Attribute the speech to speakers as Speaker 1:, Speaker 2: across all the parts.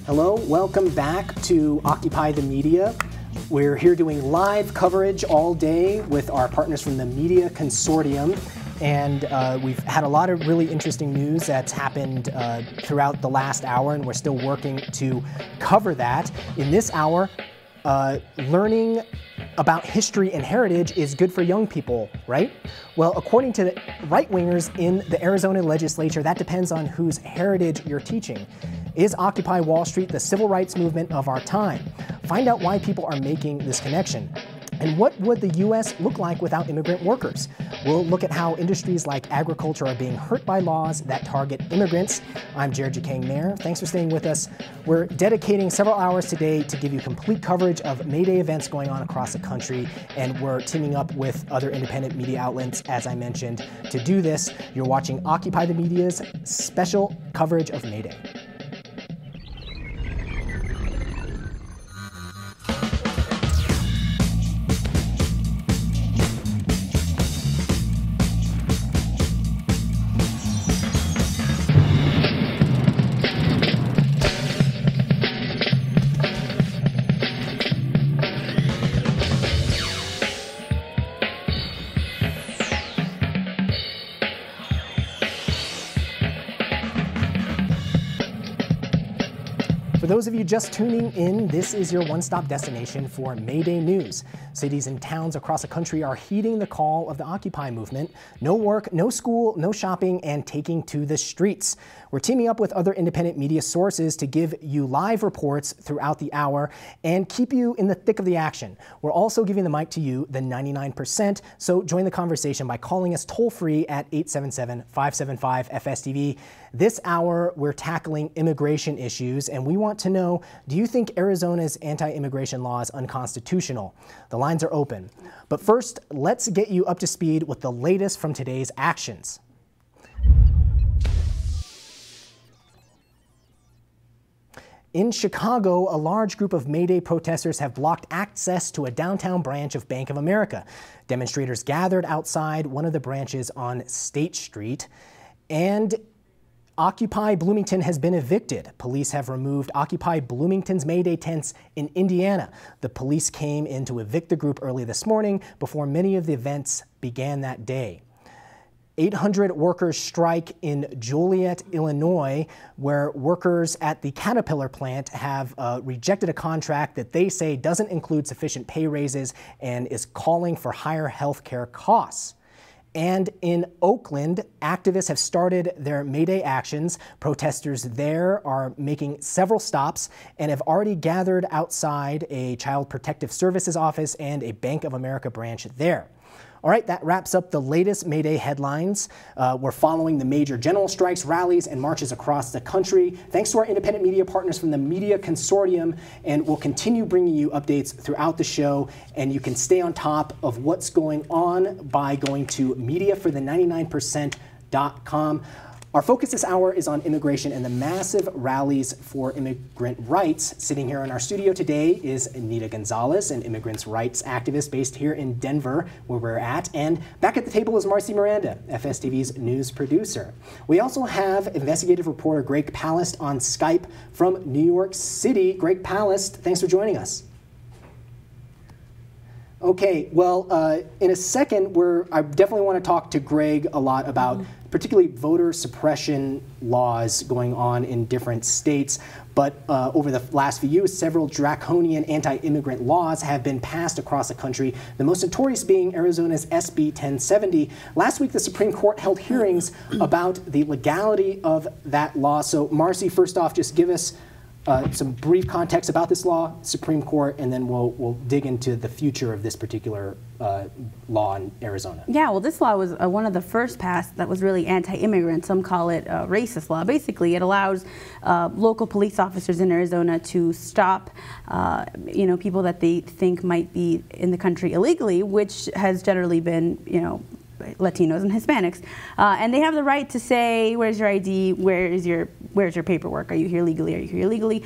Speaker 1: Hello, welcome back to Occupy the Media. We're here doing live coverage all day with our partners from the Media Consortium. And we've had a lot of really interesting news that's happened throughout the last hour, and we're still working to cover that. In this hour, learning about history and heritage is good for young people, right? Well, according to the right-wingers in the Arizona legislature, that depends on whose heritage you're teaching. Is Occupy Wall Street the civil rights movement of our time? Find out why people are making this connection. And what would the U.S. look like without immigrant workers? We'll look at how industries like agriculture are being hurt by laws that target immigrants. I'm Jared Jacang Mayer. Thanks for staying with us. We're dedicating several hours today to give you complete coverage of May Day events going on across the country, and we're teaming up with other independent media outlets, as I mentioned, to do this. You're watching Occupy the Media's special coverage of May Day. For those of you just tuning in, this is your one-stop destination for May Day news. Cities and towns across the country are heeding the call of the Occupy movement. No work, no school, no shopping, and taking to the streets. We're teaming up with other independent media sources to give you live reports throughout the hour and keep you in the thick of the action. We're also giving the mic to you, the 99%, so join the conversation by calling us toll-free at 877-575-FSTV. This hour, we're tackling immigration issues, and we want to know, do you think Arizona's anti-immigration law is unconstitutional? The lines are open. But first, let's get you up to speed with the latest from today's actions. In Chicago, a large group of May Day protesters have blocked access to a downtown branch of Bank of America. Demonstrators gathered outside one of the branches on State Street, and Occupy Bloomington has been evicted. Police have removed Occupy Bloomington's May Day tents in Indiana. The police came in to evict the group early this morning before many of the events began that day. 800 workers strike in Joliet, Illinois, where workers at the Caterpillar plant have rejected a contract that they say doesn't include sufficient pay raises and is calling for higher health care costs. And in Oakland, activists have started their May Day actions. Protesters there are making several stops and have already gathered outside a Child Protective Services office and a Bank of America branch there. All right, that wraps up the latest May Day headlines. We're following the major general strikes, rallies, and marches across the country. Thanks to our independent media partners from the Media Consortium, and we'll continue bringing you updates throughout the show, and you can stay on top of what's going on by going to mediaforthe99%.com. Our focus this hour is on immigration and the massive rallies for immigrant rights. Sitting here in our studio today is Anita Gonzalez, an immigrants' rights activist based here in Denver, where we're at. And back at the table is Marcy Miranda, FSTV's news producer. We also have investigative reporter Greg Palast on Skype from New York City. Greg Palast, thanks for joining us. Okay, well, in a second, I definitely want to talk to Greg a lot about particularly voter suppression laws going on in different states. But over the last few years, several draconian anti-immigrant laws have been passed across the country, the most notorious being Arizona's SB 1070. Last week, the Supreme Court held hearings about the legality of that law. So, Marcy, first off, just give us some brief context about this law, Supreme Court, and then we'll dig into the future of this particular law in Arizona.
Speaker 2: Yeah, well, this law was one of the first passed that was really anti-immigrant. Some call it a racist law. Basically, it allows local police officers in Arizona to stop, people that they think might be in the country illegally, which has generally been, Latinos and Hispanics. And they have the right to say, where's your ID, where is your where's your paperwork? Are you here legally? Are you here illegally?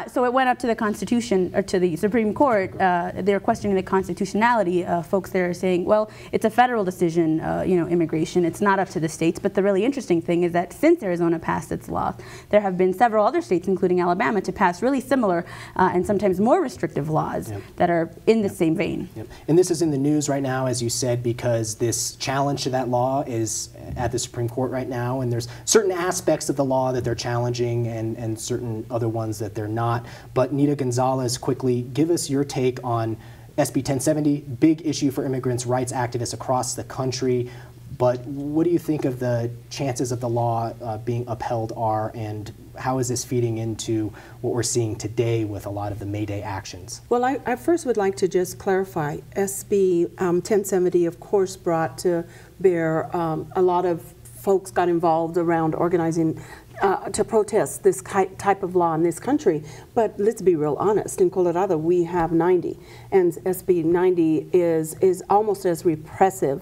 Speaker 2: So it went up to the Constitution, or to the Supreme Court. They're questioning the constitutionality. Folks there are saying, well, it's a federal decision, immigration. It's not up to the states. But the really interesting thing is that since Arizona passed its law, there have been several other states, including Alabama, to pass really similar and sometimes more restrictive laws that are in the same vein.
Speaker 1: And this is in the news right now, as you said, because this challenge to that law is at the Supreme Court right now, and there's certain aspects of the law that they're challenging and certain other ones that they're not. But Nita Gonzalez, quickly, give us your take on SB 1070, big issue for immigrants' rights activists across the country. But what do you think of the chances of the law being upheld are, and how is this feeding into what we're seeing today with a lot of the May Day actions?
Speaker 3: Well, I first would like to just clarify, SB 1070, of course, brought to bear a lot of folks got involved around organizing to protest this type of law in this country. But let's be real honest, in Colorado we have 90, and SB 90 is almost as repressive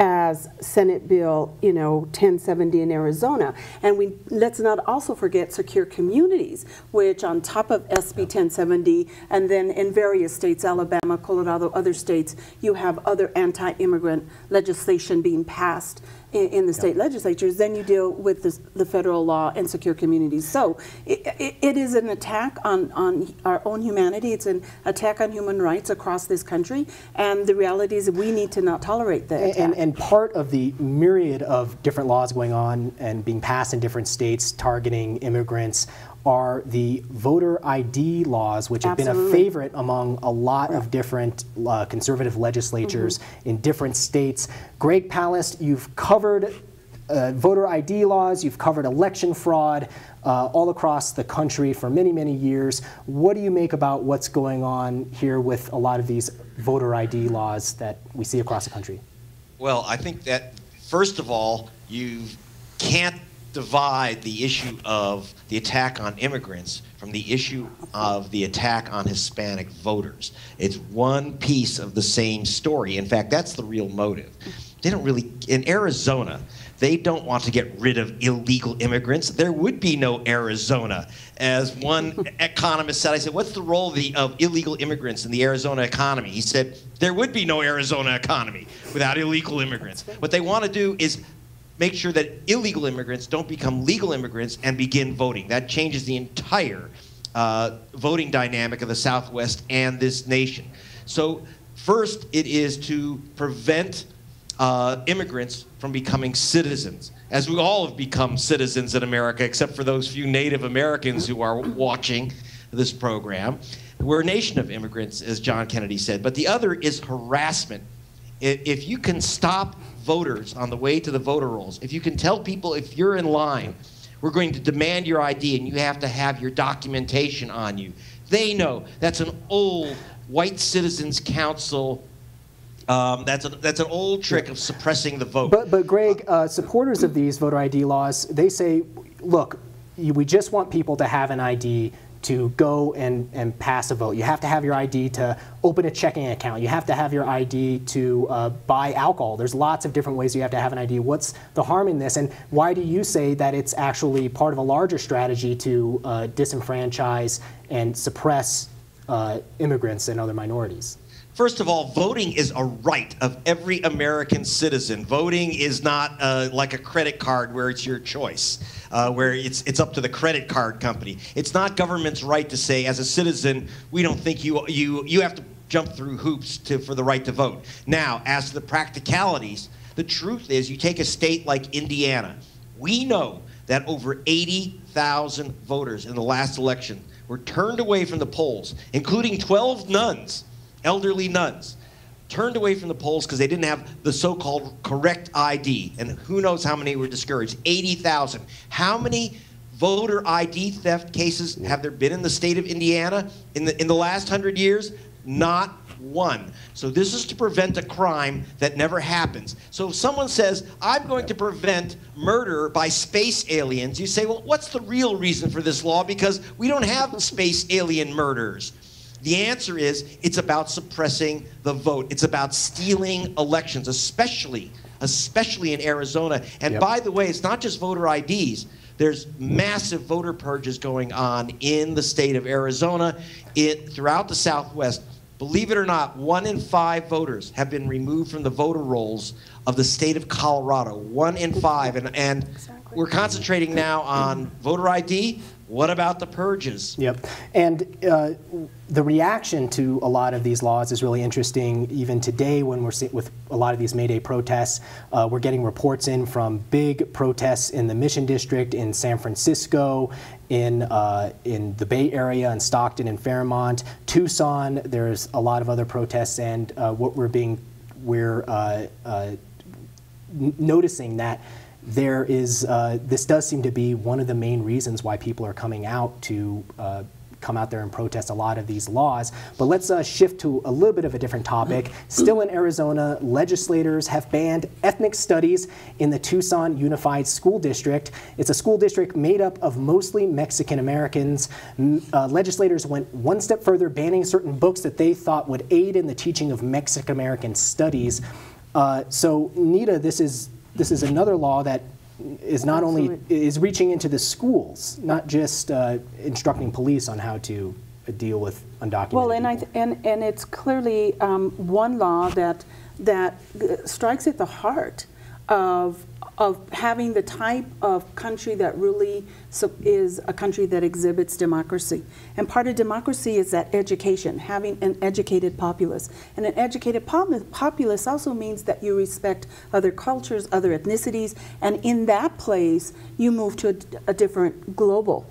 Speaker 3: as Senate Bill, 1070 in Arizona. And let's not also forget secure communities, which on top of SB 1070, and then in various states, Alabama, Colorado, other states, you have other anti-immigrant legislation being passed in the state legislatures. Then you deal with the federal law and secure communities. So it is an attack on our own humanity. It's an attack on human rights across this country. And the reality is that we need to not tolerate that attack.
Speaker 1: And part of the myriad of different laws going on and being passed in different states targeting immigrants are the voter ID laws, which have been a favorite among a lot of different conservative legislatures in different states. Greg Palast, you've covered voter ID laws, you've covered election fraud all across the country for many, many years. What do you make about what's going on here with a lot of these voter ID laws that we see across the country?
Speaker 4: Well, I think that, first of all, you can't divide the issue of the attack on immigrants from the issue of the attack on Hispanic voters. It's one piece of the same story. In fact, that's the real motive. They don't really, in Arizona, they don't want to get rid of illegal immigrants. There would be no Arizona. As one economist said, I said, what's the role of illegal immigrants in the Arizona economy? He said, there would be no Arizona economy without illegal immigrants. What they want to do is make sure that illegal immigrants don't become legal immigrants and begin voting. That changes the entire voting dynamic of the Southwest and this nation. So first, it is to prevent immigrants from becoming citizens, as we all have become citizens in America, except for those few Native Americans who are watching this program. We're a nation of immigrants, as John Kennedy said. But the other is harassment. If you can stop voters on the way to the voter rolls, if you can tell people, if you're in line, we're going to demand your ID and you have to have your documentation on you. They know that's an old white citizens council. That's an old trick of suppressing the vote.
Speaker 1: But Greg, supporters of these voter ID laws, they say, look, we just want people to have an ID to go and pass a vote. You have to have your ID to open a checking account. You have to have your ID to buy alcohol. There's lots of different ways you have to have an ID. What's the harm in this? And why do you say that it's actually part of a larger strategy to disenfranchise and suppress immigrants and other minorities?
Speaker 4: First of all, voting is a right of every American citizen. Voting is not like a credit card where it's your choice, where it's up to the credit card company. It's not government's right to say, as a citizen, we don't think you have to jump through hoops for the right to vote. Now, as to the practicalities, the truth is you take a state like Indiana. We know that over 80,000 voters in the last election were turned away from the polls, including 12 nuns. Elderly nuns turned away from the polls because they didn't have the so-called correct ID, and who knows how many were discouraged. 80,000. How many voter ID theft cases have there been in the state of Indiana in the last 100 years? Not one. So this is to prevent a crime that never happens. So if someone says, I'm going to prevent murder by space aliens, you say, well, what's the real reason for this law? Because we don't have space alien murders. The answer is it's about suppressing the vote. It's about stealing elections, especially in Arizona. And by the way, it's not just voter IDs. There's massive voter purges going on in the state of Arizona, throughout the Southwest. Believe it or not, 1 in 5 voters have been removed from the voter rolls of the state of Colorado. 1 in 5. And we're concentrating now on voter ID. What about the purges?
Speaker 1: Yep. And the reaction to a lot of these laws is really interesting. Even today, when we're with a lot of these May Day protests, we're getting reports in from big protests in the Mission District, in San Francisco, in the Bay Area, in Stockton and Fairmont, Tucson. There's a lot of other protests, and what we're noticing that there is, this does seem to be one of the main reasons why people are coming out to come out there and protest a lot of these laws. But let's shift to a little bit of a different topic. Still in Arizona, legislators have banned ethnic studies in the Tucson Unified School District. It's a school district made up of mostly Mexican Americans. Legislators went one step further, banning certain books that they thought would aid in the teaching of Mexican American studies. So Nita, this is another law that is not only is reaching into the schools, not just instructing police on how to deal with undocumented
Speaker 3: well,
Speaker 1: people.
Speaker 3: And it's clearly one law that strikes at the heart of having the type of country that really is a country that exhibits democracy. And part of democracy is that education, having an educated populace. And an educated populace also means that you respect other cultures, other ethnicities, and in that place, you move to a different global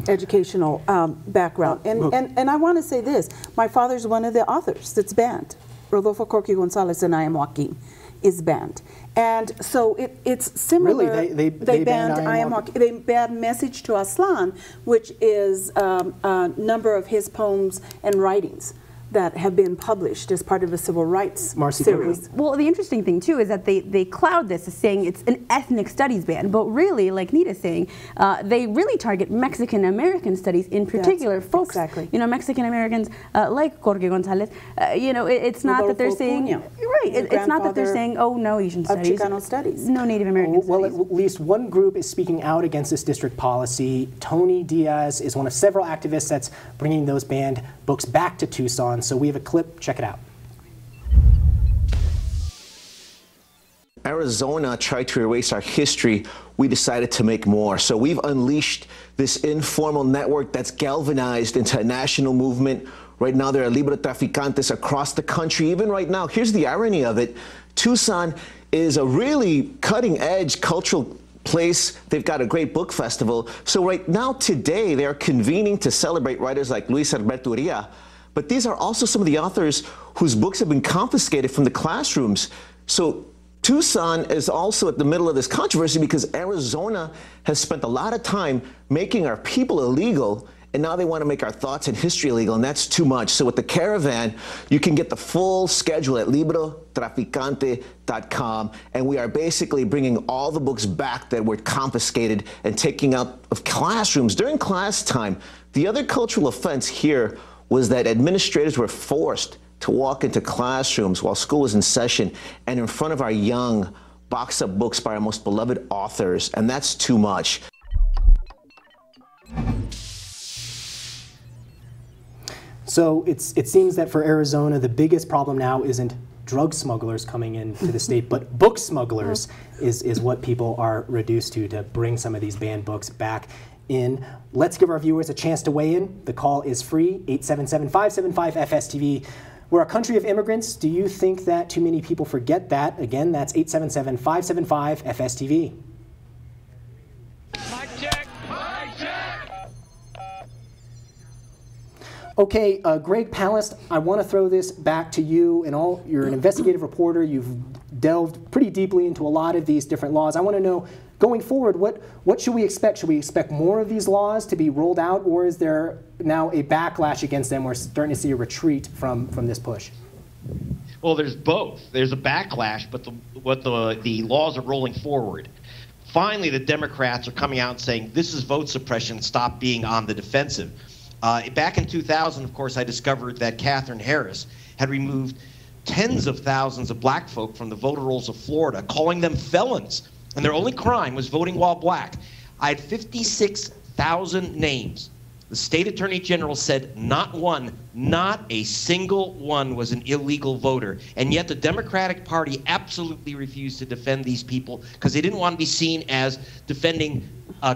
Speaker 3: educational background. And I want to say this, my father's one of the authors that's banned. Rodolfo Corky Gonzalez and I Am Joaquin is banned. And so it's similar.
Speaker 1: Really? They
Speaker 3: banned I Am Joaquin. They banned Message to Aslan, which is a number of his poems and writings that have been published as part of a civil rights series.
Speaker 2: Well, the interesting thing too is that they cloud this as saying it's an ethnic studies ban, but really, like Nita's saying, they really target Mexican American studies in particular. Folks, you know, Mexican Americans like Jorge Gonzalez. You know, it's not that they're saying it's not that they're saying, oh no, Asian studies,
Speaker 3: Chicano studies,
Speaker 2: no Native American studies.
Speaker 1: Well, at least one group is speaking out against this district policy. Tony Diaz is one of several activists that's bringing those banned books back to Tucson. So we have a clip, check it out.
Speaker 5: Arizona tried to erase our history. We decided to make more. So we've unleashed this informal network that's galvanized into a national movement. Right now, there are Libro Traficantes across the country. Even right now, here's the irony of it. Tucson is a really cutting-edge cultural place. They've got a great book festival. So right now, today, they're convening to celebrate writers like Luis Alberto Uria. But these are also some of the authors whose books have been confiscated from the classrooms. So Tucson is also at the middle of this controversy because Arizona has spent a lot of time making our people illegal, and now they want to make our thoughts and history illegal, and that's too much. So with the Caravan, you can get the full schedule at librotraficante.com, and we are basically bringing all the books back that were confiscated and taking out of classrooms during class time. The other cultural offense here was that administrators were forced to walk into classrooms while school was in session and in front of our young box up books by our most beloved authors, and that's too much.
Speaker 1: So it seems that for Arizona, the biggest problem now isn't drug smugglers coming into the state, but book smugglers is what people are reduced to bring some of these banned books back in. Let's give our viewers a chance to weigh in. The call is free, 877-575-FSTV. We're a country of immigrants. Do you think that too many people forget that? Again, that's 877-575-FSTV.
Speaker 6: Mic check. Mic check.
Speaker 1: Okay, Greg Palast, I want to throw this back to you. You're an investigative reporter. You've delved pretty deeply into a lot of these different laws. I want to know, going forward, what should we expect? Should we expect more of these laws to be rolled out, or is there now a backlash against them? We're starting to see a retreat from this push.
Speaker 4: Well, there's both. There's a backlash, but the laws are rolling forward. Finally, the Democrats are coming out and saying, this is vote suppression, stop being on the defensive. Back in 2000, of course, I discovered that Katherine Harris had removed tens of thousands of black folk from the voter rolls of Florida, calling them felons, and their only crime was voting while black. I had 56,000 names. The state attorney general said not one, not a single one was an illegal voter. And yet the Democratic Party absolutely refused to defend these people because they didn't want to be seen as defending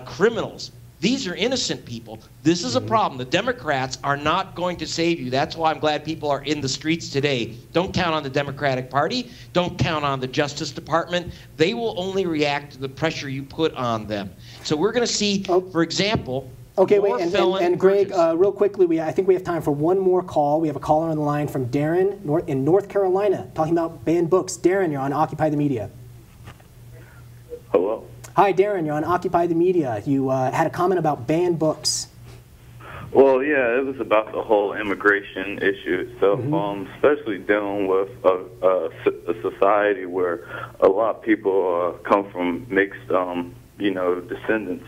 Speaker 4: criminals. These are innocent people. This is a problem. The Democrats are not going to save you. That's why I'm glad people are in the streets today. Don't count on the Democratic Party. Don't count on the Justice Department. They will only react to the pressure you put on them. So we're going to see, for example,
Speaker 1: okay, wait, and Greg, real quickly, I think we have time for one more call. We have a caller on the line from Darren in North Carolina talking about banned books. Darren, you're on Occupy the Media.
Speaker 7: Hello.
Speaker 1: Hi, Darren, you're on Occupy the Media. You had a comment about banned books.
Speaker 7: Well, yeah, it was about the whole immigration issue itself, especially dealing with a society where a lot of people come from mixed, descendants.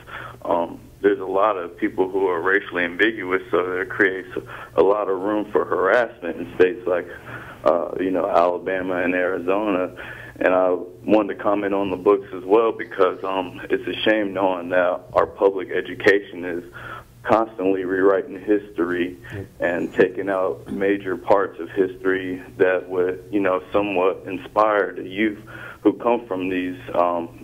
Speaker 7: There's a lot of people who are racially ambiguous, so there creates a lot of room for harassment in states like, Alabama and Arizona. And I wanted to comment on the books as well because it's a shame knowing that our public education is constantly rewriting history and taking out major parts of history that would, somewhat inspire the youth who come from these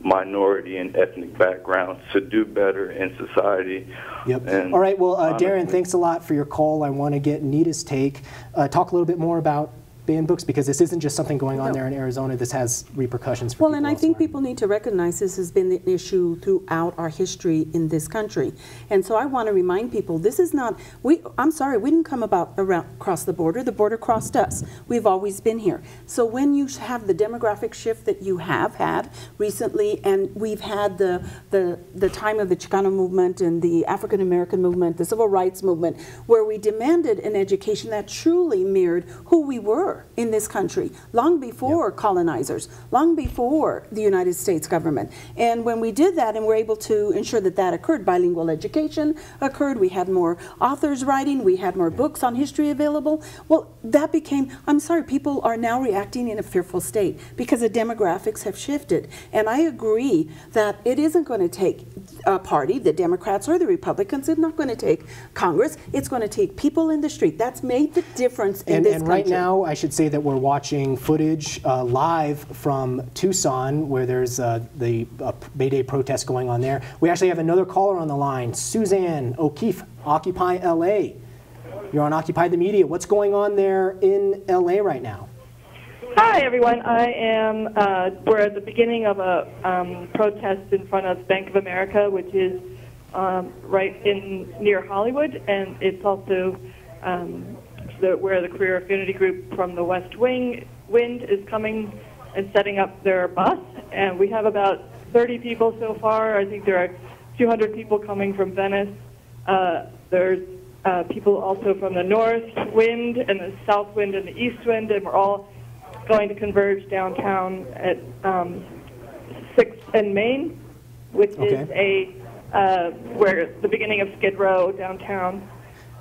Speaker 7: minority and ethnic backgrounds to do better in society.
Speaker 1: Yep.
Speaker 7: And
Speaker 1: all right, well, Darren, thanks a lot for your call. I want to get Nita's take. Talk a little bit more about banned books, because this isn't just something going on there in Arizona. This has repercussions for people
Speaker 3: and I
Speaker 1: elsewhere.
Speaker 3: think people need to recognize this has been the issue throughout our history in this country. And so I want to remind people, this is not, I'm sorry, we didn't come across the border crossed us. We've always been here. So when you have the demographic shift that you have had recently, and we've had the time of the Chicano movement and the African American movement, the civil rights movement, where we demanded an education that truly mirrored who we were in this country, long before colonizers, long before the United States government. And when we did that and were able to ensure that that occurred, bilingual education occurred, we had more authors writing, we had more books on history available, well, that became, I'm sorry, people are now reacting in a fearful state because the demographics have shifted. And I agree that it isn't going to take a party, the Democrats or the Republicans, it's not going to take Congress, it's going to take people in the street. That's made the difference in this country.
Speaker 1: And right now, I should say that we're watching footage live from Tucson, where there's the May Day protest going on there. We actually have another caller on the line, Suzanne O'Keefe, Occupy LA. You're on Occupy the Media. What's going on there in LA right now?
Speaker 8: Hi, everyone. We're at the beginning of a protest in front of Bank of America, which is right near Hollywood, and it's also where the Career Affinity Group from the West Wind is coming and setting up their bus. And we have about 30 people so far. I think there are 200 people coming from Venice. There's people also from the North Wind and the South Wind and the East Wind, and we're all going to converge downtown at 6th and Main, which is where the beginning of Skid Row downtown.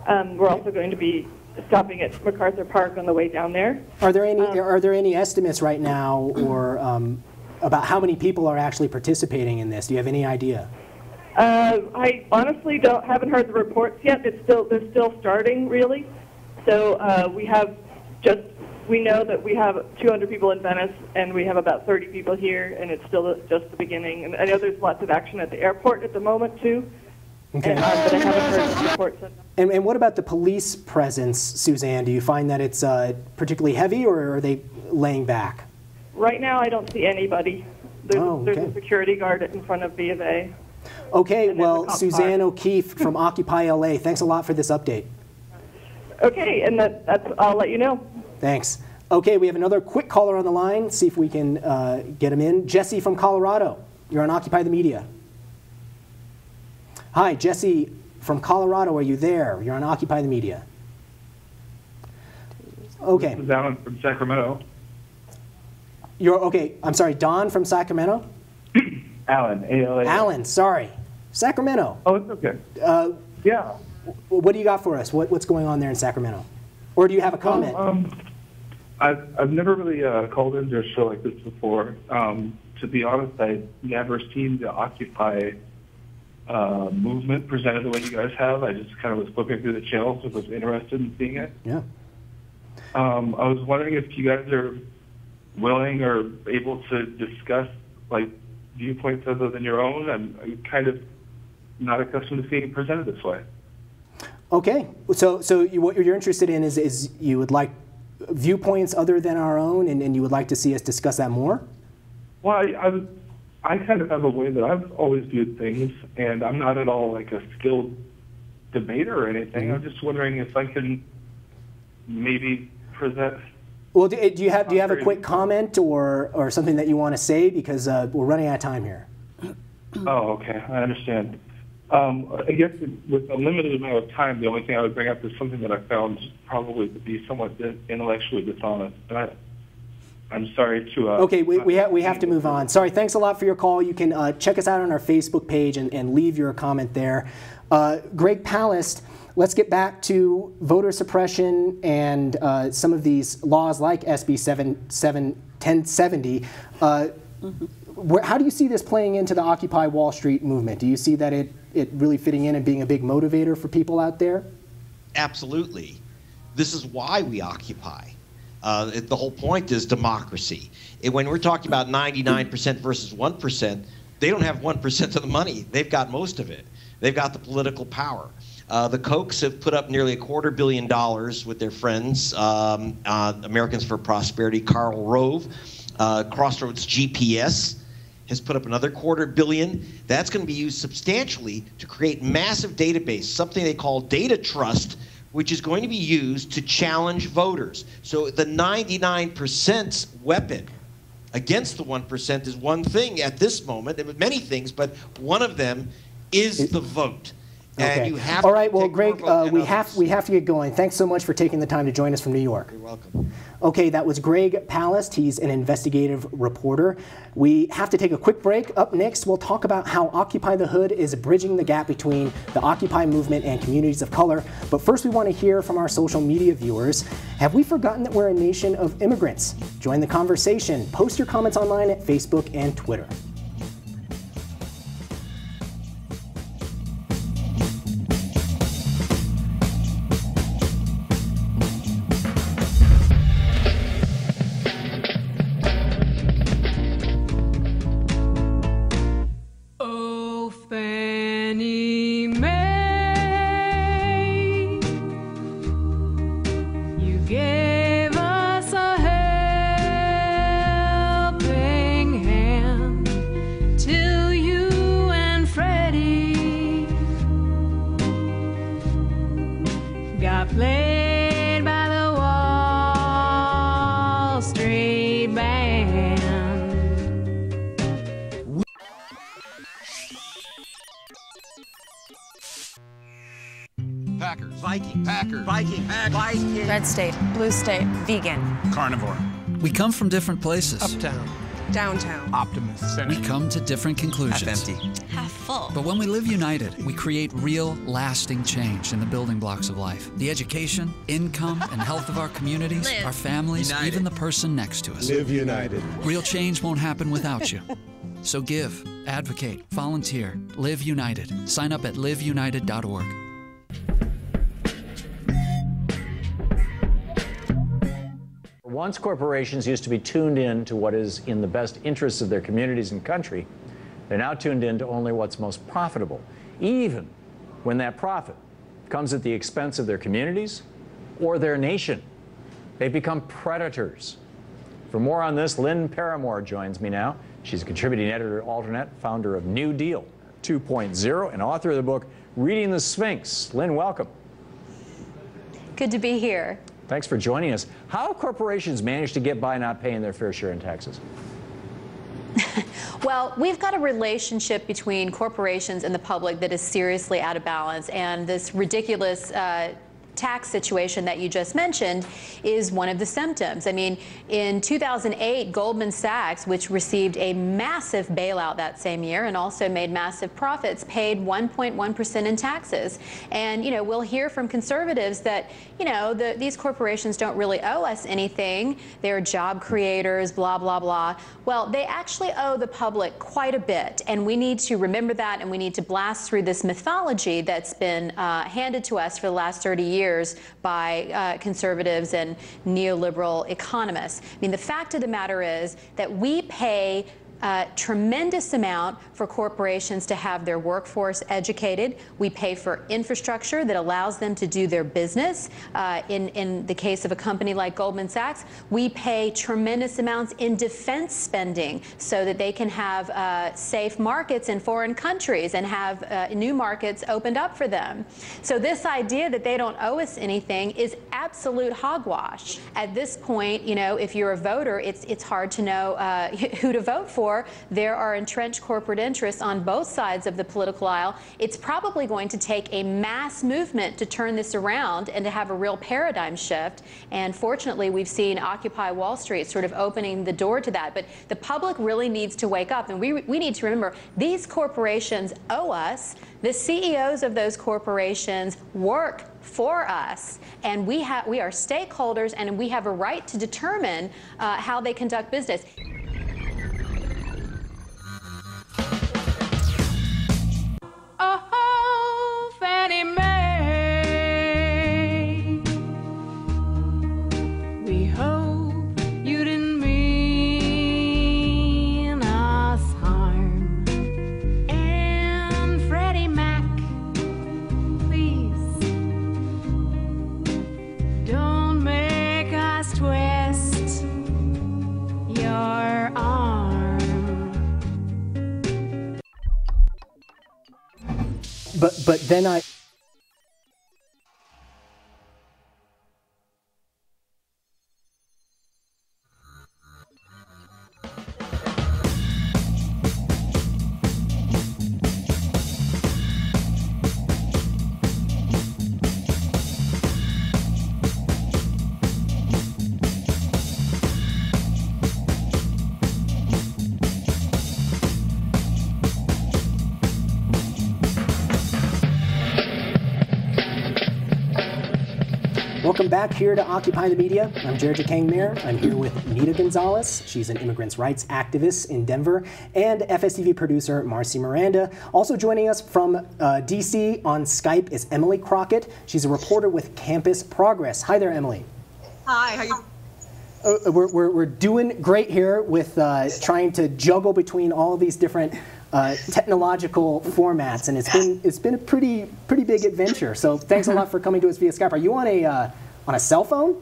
Speaker 8: We're also going to be stopping at MacArthur Park on the way down there.
Speaker 1: Are there any estimates right now, or about how many people are actually participating in this? Do you have any idea?
Speaker 8: I honestly haven't heard the reports yet. They're still starting, really. So we know that we have 200 people in Venice, and we have about 30 people here, and it's still just the beginning. And I know there's lots of action at the airport at the moment too.
Speaker 1: Okay.
Speaker 8: But I haven't heard the reports.
Speaker 1: And what about the police presence, Suzanne? Do you find that it's particularly heavy, or are they laying back?
Speaker 8: Right now, I don't see anybody. There's a security guard in front of B of A.
Speaker 1: Okay, well, Suzanne O'Keefe from Occupy LA, thanks a lot for this update.
Speaker 8: Okay, and I'll let you know.
Speaker 1: Thanks. Okay, we have another quick caller on the line. See if we can get him in. Jesse from Colorado, you're on Occupy the Media. Hi, Jesse from Colorado, are you there? You're on Occupy the Media. Okay.
Speaker 9: This is Alan from Sacramento.
Speaker 1: I'm sorry, Don from Sacramento?
Speaker 9: Alan, A-L-A.
Speaker 1: Alan, sorry. Sacramento.
Speaker 9: Oh, it's okay. Yeah.
Speaker 1: what do you got for us? What's going on there in Sacramento? Or do you have a comment?
Speaker 9: I've never really called into a show like this before. To be honest, I've never seen the Occupy movement presented the way you guys have. I just kind of was flipping through the channels and was interested in seeing it.
Speaker 1: Yeah.
Speaker 9: I was wondering if you guys are willing or able to discuss like viewpoints other than your own. I'm kind of not accustomed to seeing it presented this way.
Speaker 1: Okay, so what you're interested in is you would like viewpoints other than our own, and you would like to see us discuss that more?
Speaker 9: Well, I kind of have a way that I've always viewed things, and I'm not at all like a skilled debater or anything. I'm just wondering if I can maybe present. Well,
Speaker 1: do you have a quick comment or something that you want to say, because we're running out of time here?
Speaker 9: Oh, okay, I understand. I guess with a limited amount of time, the only thing I would bring up is something that I found probably to be somewhat intellectually dishonest. And I'm sorry to...
Speaker 1: okay, we have to move on. Sorry, thanks a lot for your call. You can check us out on our Facebook page and leave your comment there. Greg Palast, let's get back to voter suppression and some of these laws like SB 1070. How do you see this playing into the Occupy Wall Street movement? Do you see that it really fitting in and being a big motivator for people out there?
Speaker 4: Absolutely. This is why we occupy. The whole point is democracy. When we're talking about 99% versus 1%, they don't have 1% of the money. They've got most of it. They've got the political power. The Kochs have put up nearly $250 million with their friends, Americans for Prosperity, Karl Rove. Crossroads GPS has put up another $250 million. That's going to be used substantially to create massive database, something they call data trust, which is going to be used to challenge voters. So the 99% weapon against the 1% is one thing at this moment, and many things, but one of them is the vote.
Speaker 1: Okay.
Speaker 4: And you have
Speaker 1: all right, well, Greg, we have to get going. Thanks so much for taking the time to join us from New York.
Speaker 4: You're welcome.
Speaker 1: Okay, that was Greg Palast. He's an investigative reporter. We have to take a quick break. Up next, we'll talk about how Occupy the Hood is bridging the gap between the Occupy movement and communities of color. But first, we want to hear from our social media viewers. Have we forgotten that we're a nation of immigrants? Join the conversation. Post your comments online at Facebook and Twitter.
Speaker 10: Packers. Viking. Packers. Viking. Viking.
Speaker 11: Red state. Blue state. Vegan.
Speaker 10: Carnivore.
Speaker 12: We come from different places.
Speaker 10: Uptown.
Speaker 11: Downtown.
Speaker 10: Optimist. Cynic.
Speaker 12: We come to different conclusions.
Speaker 10: Half empty.
Speaker 11: Half full.
Speaker 12: But when we live united, we create real, lasting change in the building blocks of life. The education, income, and health of our communities, our families,
Speaker 10: united.
Speaker 12: Even the person next to us.
Speaker 13: Live united.
Speaker 12: Real change won't happen without you. So give, advocate, volunteer, live united. Sign up at liveunited.org.
Speaker 14: Once corporations used to be tuned in to what is in the best interests of their communities and country, they're now tuned in to only what's most profitable, even when that profit comes at the expense of their communities or their nation. They become predators. For more on this, Lynn Paramore joins me now. She's a contributing editor alternate, founder of New Deal 2.0, and author of the book Reading the Sphinx. Lynn, welcome.
Speaker 15: Good to be here.
Speaker 14: Thanks for joining us. How have corporations managed to get by not paying their fair share in taxes?
Speaker 15: Well, we've got a relationship between corporations and the public that is seriously out of balance, and this ridiculous tax situation that you just mentioned is one of the symptoms. I mean, in 2008, Goldman Sachs, which received a massive bailout that same year and also made massive profits, paid 1.1% in taxes. And, you know, we'll hear from conservatives that, you know, these corporations don't really owe us anything. They're job creators, blah, blah, blah. Well, they actually owe the public quite a bit, and we need to remember that, and we need to blast through this mythology that's been handed to us for the last 30 years by conservatives and neoliberal economists. I mean, the fact of the matter is that we pay a tremendous amount for corporations to have their workforce educated. We pay for infrastructure that allows them to do their business. In the case of a company like Goldman Sachs, we pay tremendous amounts in defense spending so that they can have safe markets in foreign countries and have new markets opened up for them. So this idea that they don't owe us anything is absolute hogwash. At this point, you know, if you're a voter, it's hard to know who to vote for. There are entrenched corporate interests on both sides of the political aisle. It's probably going to take a mass movement to turn this around and to have a real paradigm shift. And fortunately, we've seen Occupy Wall Street sort of opening the door to that. But the public really needs to wake up. And we need to remember, these corporations owe us. The CEOs of those corporations work for us, and we are stakeholders, and we have a right to determine how they conduct business.
Speaker 13: Oh, Fannie Mae, we hope you didn't mean us harm. And Freddie Mac, please don't make us twist your arm.
Speaker 1: But then I... Welcome back here to Occupy the Media. I'm Jared Kang-Mayer. I'm here with Nita Gonzalez. She's an immigrants' rights activist in Denver, and FSTV producer Marcy Miranda. Also joining us from DC on Skype is Emily Crockett. She's a reporter with Campus Progress. Hi there, Emily.
Speaker 16: Hi, how you?
Speaker 1: We're doing great here with trying to juggle between all of these different technological formats, and it's been a pretty big adventure. So thanks a lot for coming to us via Skype. Are you on a cell phone?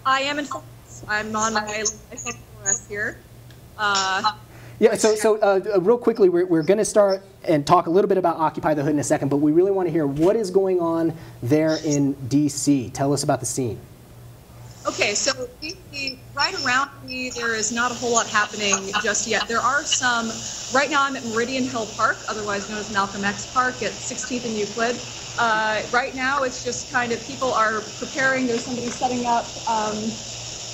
Speaker 16: I am in. I'm on my iPhone 4S here.
Speaker 1: Yeah. So real quickly, we're going to start and talk a little bit about Occupy the Hood in a second, but we really want to hear what is going on there in DC. Tell us about the scene.
Speaker 16: Okay, so right around me, there is not a whole lot happening just yet. There are some, right now I'm at Meridian Hill Park, otherwise known as Malcolm X Park at 16th and Euclid. Right now it's just kind of, people are preparing, there's somebody setting up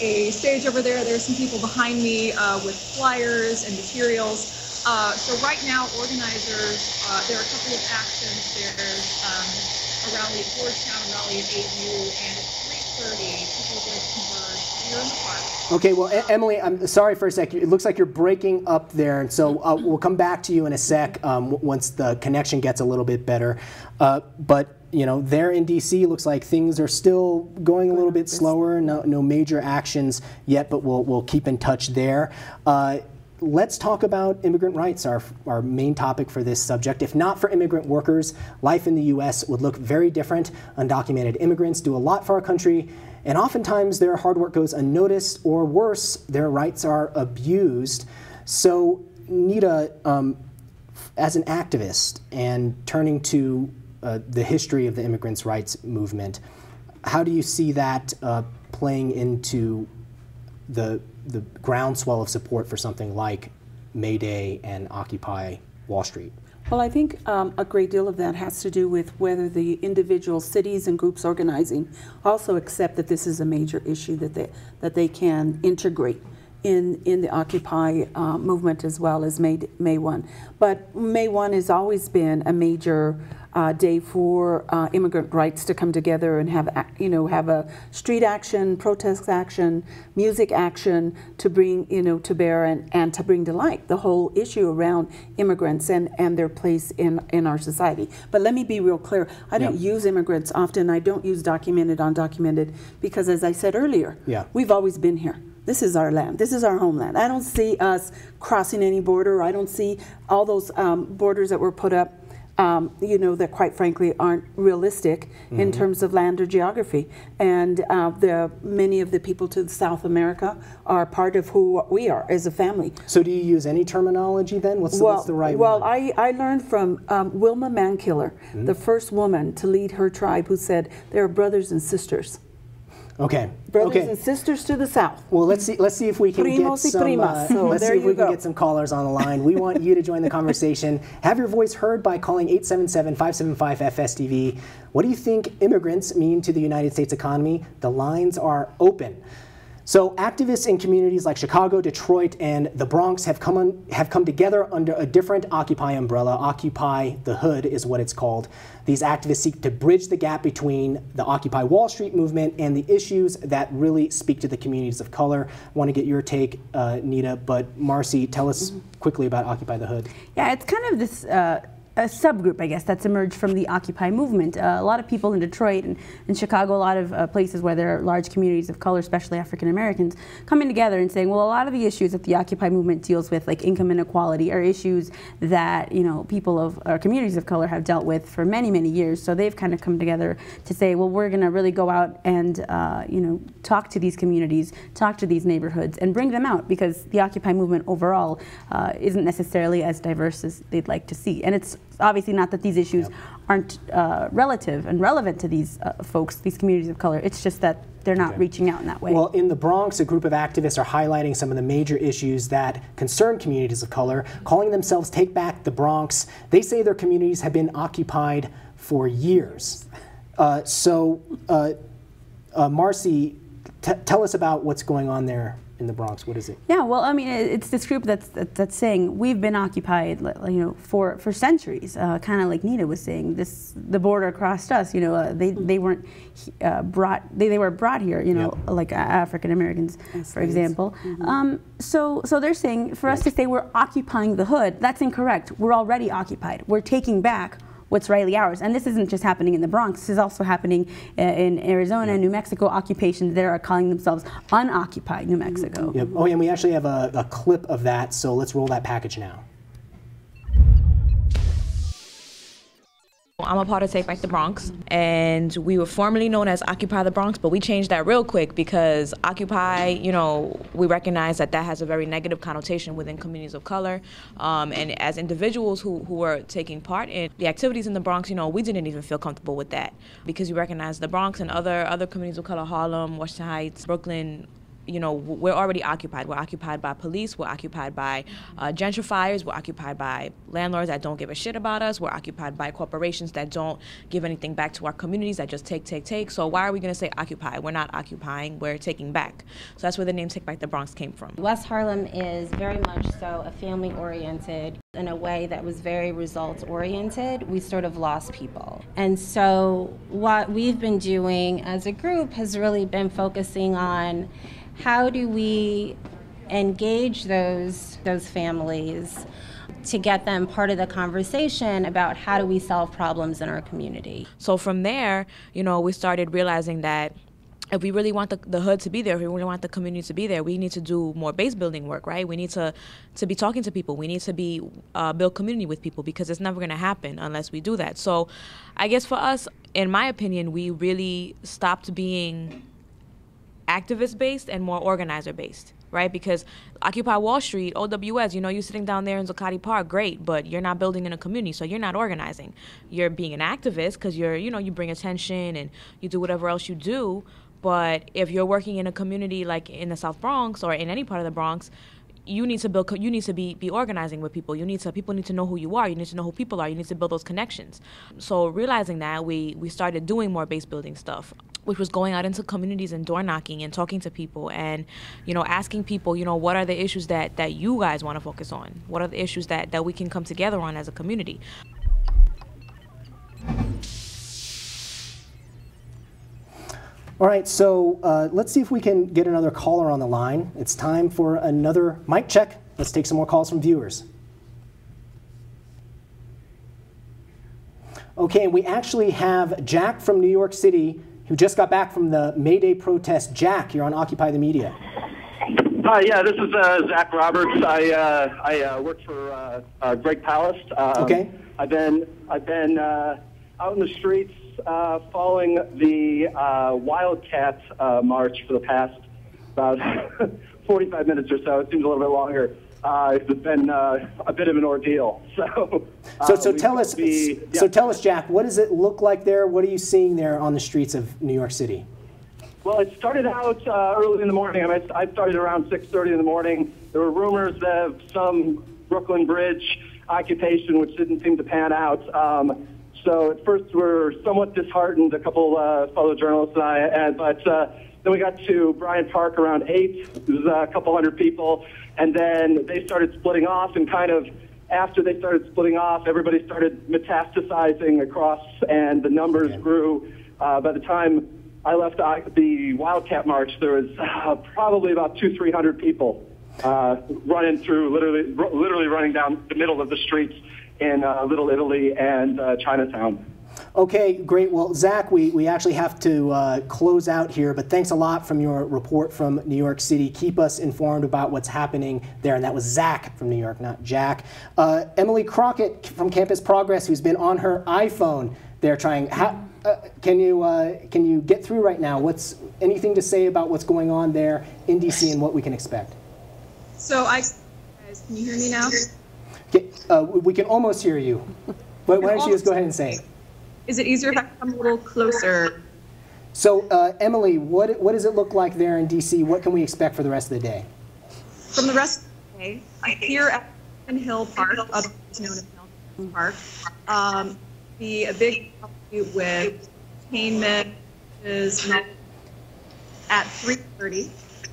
Speaker 16: a stage over there. There's some people behind me with flyers and materials. So right now organizers, there are a couple of actions. There's a rally at Georgetown, a rally at AU, and at 3:30, people are going to converge here in the park.
Speaker 1: Okay, well, Emily, I'm sorry for a sec. It looks like you're breaking up there, and so we'll come back to you in a sec once the connection gets a little bit better. But you know, there in DC, it looks like things are still going a little bit slower. No major actions yet, but we'll keep in touch there. Let's talk about immigrant rights, our main topic for this subject. If not for immigrant workers, life in the U.S. would look very different. Undocumented immigrants do a lot for our country, and oftentimes their hard work goes unnoticed, or worse, their rights are abused. So, Nita, as an activist and turning to the history of the immigrants' rights movement, how do you see that playing into the groundswell of support for something like May Day and Occupy Wall Street?
Speaker 3: Well, I think a great deal of that has to do with whether the individual cities and groups organizing also accept that this is a major issue that they can integrate in the Occupy movement as well as May 1. But May 1 has always been a major day for immigrant rights to come together and have a street action, protest action, music action to bring to bear and to bring to light the whole issue around immigrants and their place in our society. But let me be real clear. I don't use immigrants often. I don't use documented, undocumented, because as I said earlier, we've always been here. This is our land. This is our homeland. I don't see us crossing any border. I don't see all those borders that were put up, that quite frankly aren't realistic in terms of land or geography. And many of the people to South America are part of who we are as a family.
Speaker 1: So do you use any terminology then? What's the right one?
Speaker 3: Well, I learned from Wilma Mankiller, the first woman to lead her tribe, who said there are brothers and sisters.
Speaker 1: Okay.
Speaker 3: Brothers and sisters to the south.
Speaker 1: Well, let's see if we can
Speaker 3: Primos
Speaker 1: get some. Let's see if we can
Speaker 3: go.
Speaker 1: get some callers on the line. We want you to join the conversation. Have your voice heard by calling 877-575-FSTV. What do you think immigrants mean to the United States economy? The lines are open. So activists in communities like Chicago, Detroit, and the Bronx have come together under a different Occupy umbrella. Occupy the Hood is what it's called. These activists seek to bridge the gap between the Occupy Wall Street movement and the issues that really speak to the communities of color. I want to get your take, Nita, but Marcy, tell us quickly about Occupy the Hood.
Speaker 2: Yeah, it's kind of this a subgroup, I guess, that's emerged from the Occupy movement. A lot of people in Detroit and in Chicago, a lot of places where there are large communities of color, especially African Americans, coming together and saying, well, a lot of the issues that the Occupy movement deals with, like income inequality, are issues that people of communities of color have dealt with for many, many years. So they've kind of come together to say, well, we're going to really go out and talk to these communities, talk to these neighborhoods, and bring them out, because the Occupy movement overall isn't necessarily as diverse as they'd like to see. And it's obviously not that these issues aren't relative and relevant to these folks, these communities of color. It's just that they're not reaching out in that way.
Speaker 1: Well, in the Bronx, a group of activists are highlighting some of the major issues that concern communities of color, calling themselves Take Back the Bronx. They say their communities have been occupied for years. Marcy, tell us about what's going on there in the Bronx. What is it?
Speaker 2: Yeah, well, I mean, it's this group that's saying we've been occupied, for centuries. Kind of like Nita was saying, the border crossed us. They weren't brought. They were brought here. Like African Americans, for example. So they're saying for us to say we're occupying the hood, that's incorrect. We're already occupied. We're taking back what's rightly ours. And this isn't just happening in the Bronx, this is also happening in Arizona, New Mexico, occupations that are calling themselves unoccupied New Mexico.
Speaker 1: Yep. Oh, and we actually have a clip of that, so let's roll that package now.
Speaker 17: I'm a part of Take Back the Bronx, and we were formerly known as Occupy the Bronx, but we changed that real quick because Occupy, we recognize that has a very negative connotation within communities of color. And as individuals who were taking part in the activities in the Bronx, we didn't even feel comfortable with that because we recognize the Bronx and other communities of color, Harlem, Washington Heights, Brooklyn, we're already occupied. We're occupied by police. We're occupied by gentrifiers. We're occupied by landlords that don't give a shit about us. We're occupied by corporations that don't give anything back to our communities, that just take. So why are we going to say occupy? We're not occupying. We're taking back. So that's where the name Take Back the Bronx came from.
Speaker 18: West Harlem is very much so a family-oriented in a way that was very results-oriented. We sort of lost people. And so what we've been doing as a group has really been focusing on how do we engage those families to get them part of the conversation about how do we solve problems in our community.
Speaker 17: So from there, we started realizing that if we really want the hood to be there, if we really want the community to be there, we need to do more base building work, right? We need to be talking to people. We need to build community with people, because it's never going to happen unless we do that. So I guess for us, in my opinion, we really stopped being activist-based and more organizer-based, right? Because Occupy Wall Street, OWS, you're sitting down there in Zuccotti Park, great, but you're not building in a community, so you're not organizing. You're being an activist because you bring attention and you do whatever else you do, but if you're working in a community like in the South Bronx or in any part of the Bronx, you need to be organizing with people. People need to know who you are. You need to know who people are. You need to build those connections. So realizing that, we started doing more base building stuff, which was going out into communities and door knocking and talking to people and, asking people, what are the issues that you guys want to focus on? What are the issues that we can come together on as a community?
Speaker 1: All right, so let's see if we can get another caller on the line. It's time for another mic check. Let's take some more calls from viewers. Okay, we actually have Jack from New York City, who just got back from the May Day protest. Jack, you're on Occupy the Media.
Speaker 19: Hi, yeah, this is Zach Roberts. I work for Greg Palast.
Speaker 1: Okay.
Speaker 19: I've been out in the streets following the Wildcat march for the past about 45 minutes or so. It seems a little bit longer. It's been a bit of an ordeal.
Speaker 1: So tell us, Jack, what does it look like there? What are you seeing there on the streets of New York City?
Speaker 19: Well, it started out early in the morning. I started around 6:30 in the morning. There were rumors of some Brooklyn Bridge occupation, which didn't seem to pan out. So at first we were somewhat disheartened, a couple fellow journalists and I, but then we got to Bryant Park around 8. It was a couple hundred people, and then they started splitting off, and kind of after they started splitting off, everybody started metastasizing across, and the numbers grew. By the time I left the Wildcat March, there was probably about 200-300 people running through, literally running down the middle of the streets in Little Italy and Chinatown.
Speaker 1: Okay, great. Well, Zach, we actually have to close out here, but thanks a lot from your report from New York City. Keep us informed about what's happening there. And that was Zach from New York, not Jack. Emily Crockett from Campus Progress, who's been on her iPhone there trying. Can you get through right now? What's anything to say about what's going on there in DC and what we can expect?
Speaker 16: So guys, can you hear me now?
Speaker 1: We can almost hear you. Why don't you just go ahead and say it?
Speaker 16: Is it easier if I come a little closer?
Speaker 1: So, Emily, what does it look like there in DC? What can we expect for the rest of the day?
Speaker 16: From the rest of the day, here at Hill Park, otherwise known as Nelson Park, be a big with entertainment is at 3:30.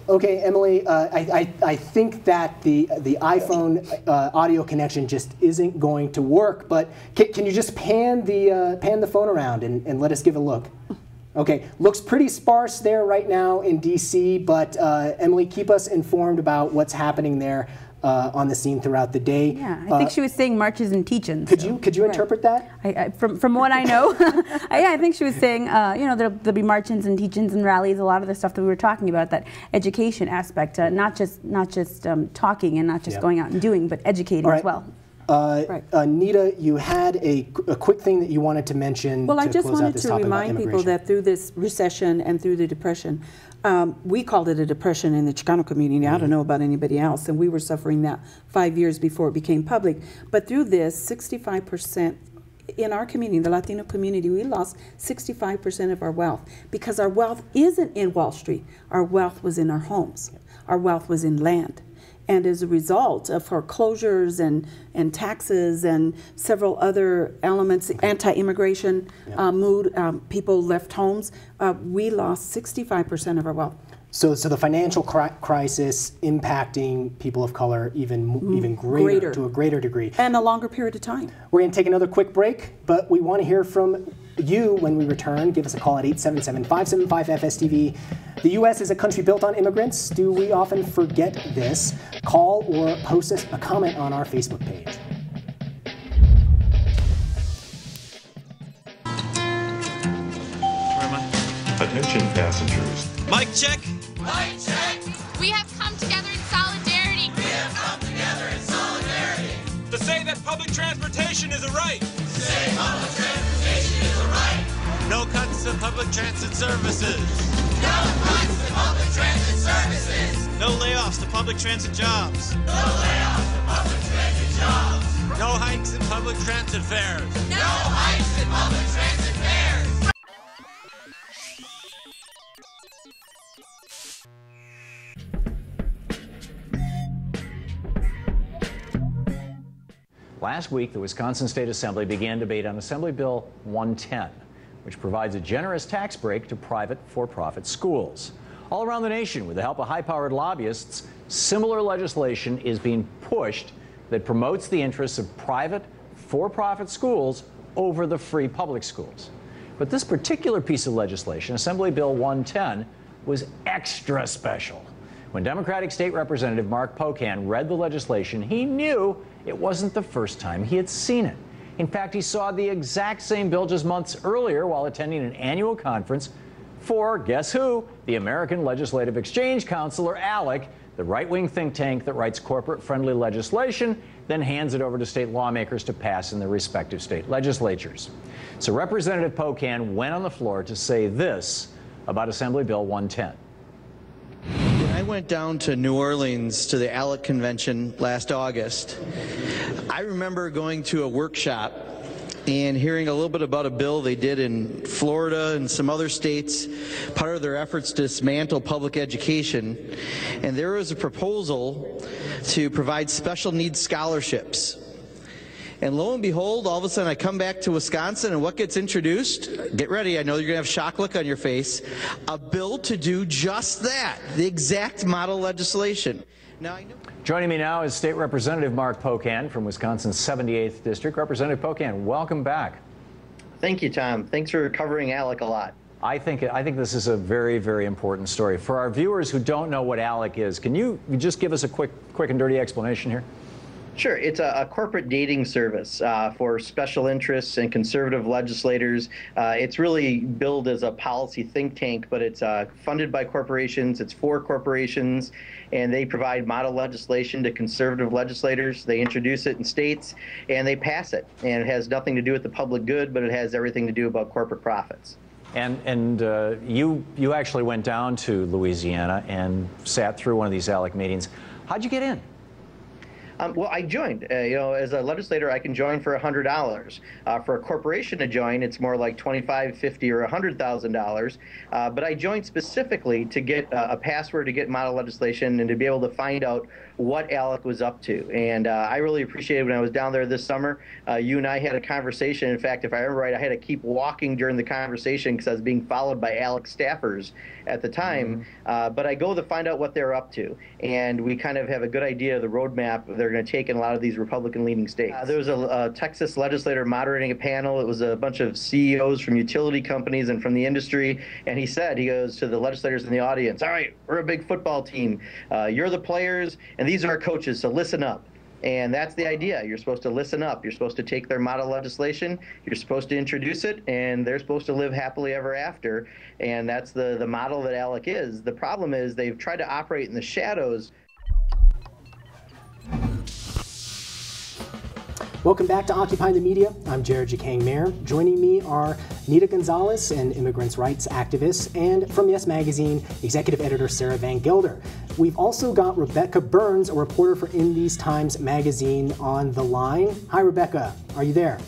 Speaker 1: Okay, Emily, I think that the iPhone audio connection just isn't going to work, but can you just pan the phone around and let us give a look? Okay, looks pretty sparse there right now in DC, but Emily, keep us informed about what's happening there on the scene throughout the day.
Speaker 2: Yeah, I think she was saying marches and teach-ins.
Speaker 1: Could you interpret that?
Speaker 2: From what I know, yeah, I think she was saying, there'll be march-ins and teach-ins and rallies, a lot of the stuff that we were talking about, that education aspect, not just talking and not just going out and doing, but educating as well.
Speaker 1: Nita, you had a quick thing that you wanted to mention.
Speaker 3: Well, I
Speaker 1: to
Speaker 3: just
Speaker 1: close out
Speaker 3: wanted
Speaker 1: this
Speaker 3: to
Speaker 1: topic
Speaker 3: remind
Speaker 1: about
Speaker 3: people that through this recession and through the depression, we called it a depression in the Chicano community. I don't know about anybody else, and we were suffering that 5 years before it became public. But through this, 65% in our community, the Latino community, we lost 65% of our wealth because our wealth isn't in Wall Street. Our wealth was in our homes. Our wealth was in land. And as a result of foreclosures and taxes and several other elements, anti-immigration mood, people left homes, we lost 65% of our wealth.
Speaker 1: So the financial crisis impacting people of color even greater, to a greater degree.
Speaker 3: And a longer period of time.
Speaker 1: We're going to take another quick break, but we want to hear from you when we return. Give us a call at 877-575-FSTV. The U.S. is a country built on immigrants. Do we often forget this? Call or post us a comment on our Facebook page.
Speaker 10: Where am I?
Speaker 20: Attention passengers.
Speaker 10: Mic check.
Speaker 6: Mic check.
Speaker 21: We have come together in solidarity.
Speaker 6: We have come together in solidarity.
Speaker 10: To say that public transportation is a right.
Speaker 6: To say public transportation is a right.
Speaker 10: No cuts to public transit services.
Speaker 6: No cuts to public transit services.
Speaker 10: No layoffs to public transit jobs.
Speaker 6: No layoffs to public transit jobs.
Speaker 10: No hikes in public transit fares.
Speaker 6: No hikes in public transit fares.
Speaker 14: Last week, the Wisconsin State Assembly began debate on Assembly Bill 110, which provides a generous tax break to private for-profit schools. All around the nation, with the help of high-powered lobbyists, similar legislation is being pushed that promotes the interests of private for-profit schools over the free public schools. But this particular piece of legislation, Assembly Bill 110, was extra special. When Democratic State Representative Mark Pocan read the legislation, he knew it wasn't the first time he had seen it. In fact, he saw the exact same bill just months earlier while attending an annual conference for, guess who, the American Legislative Exchange Council, or ALEC, the right-wing think tank that writes corporate-friendly legislation, then hands it over to state lawmakers to pass in their respective state legislatures. So Representative Pocan went on the floor to say this about Assembly Bill 110.
Speaker 20: I went down to New Orleans to the ALEC convention last August. I remember going to a workshop and hearing a little bit about a bill they did in Florida and some other states, part of their efforts to dismantle public education. And there was a proposal to provide special needs scholarships. And lo and behold, all of a sudden I come back to Wisconsin, and what gets introduced? Get ready, I know you're going to have shock look on your face. A bill to do just that, the exact model legislation. Now, I know.
Speaker 14: Joining me now is State Representative Mark Pocan from Wisconsin's 78th District. Representative Pocan, welcome back.
Speaker 22: Thank you, Tom. Thanks for covering ALEC a lot.
Speaker 14: I think this is a very, very important story. For our viewers who don't know what ALEC is, can you just give us a quick and dirty explanation here?
Speaker 22: Sure. It's a corporate dating service for special interests and conservative legislators. It's really billed as a policy think tank, but it's funded by corporations. It's for corporations, and they provide model legislation to conservative legislators. They introduce it in states, and they pass it. And it has nothing to do with the public good, but it has everything to do about corporate profits.
Speaker 14: And you actually went down to Louisiana and sat through one of these ALEC meetings. How'd you get in?
Speaker 22: Well, I joined. As a legislator, I can join for $100. For a corporation to join, it's more like $25, $50, or $100,000. But I joined specifically to get a password to get model legislation and to be able to find out what ALEC was up to. And I really appreciated when I was down there this summer. You and I had a conversation. In fact, if I remember right, I had to keep walking during the conversation because I was being followed by ALEC staffers at the time. But I go to find out what they're up to. And we kind of have a good idea of the roadmap they're going to take in a lot of these Republican-leaning states. There was a Texas legislator moderating a panel. It was a bunch of CEOs from utility companies and from the industry. And he goes to the legislators in the audience, all right, we're a big football team. You're the players, and these are our coaches, so listen up. And that's the idea. You're supposed to listen up. You're supposed to take their model legislation. You're supposed to introduce it, and they're supposed to live happily ever after. And that's the model that ALEC is. The problem is they've tried to operate in the shadows.
Speaker 1: Welcome back to Occupy the Media. I'm Jared Jacang Mayer. Joining me are Nita Gonzalez, an immigrants' rights activist, and from Yes Magazine, executive editor Sarah Van Gelder. We've also got Rebecca Burns, a reporter for In These Times magazine, on the line. Hi, Rebecca. Are you there?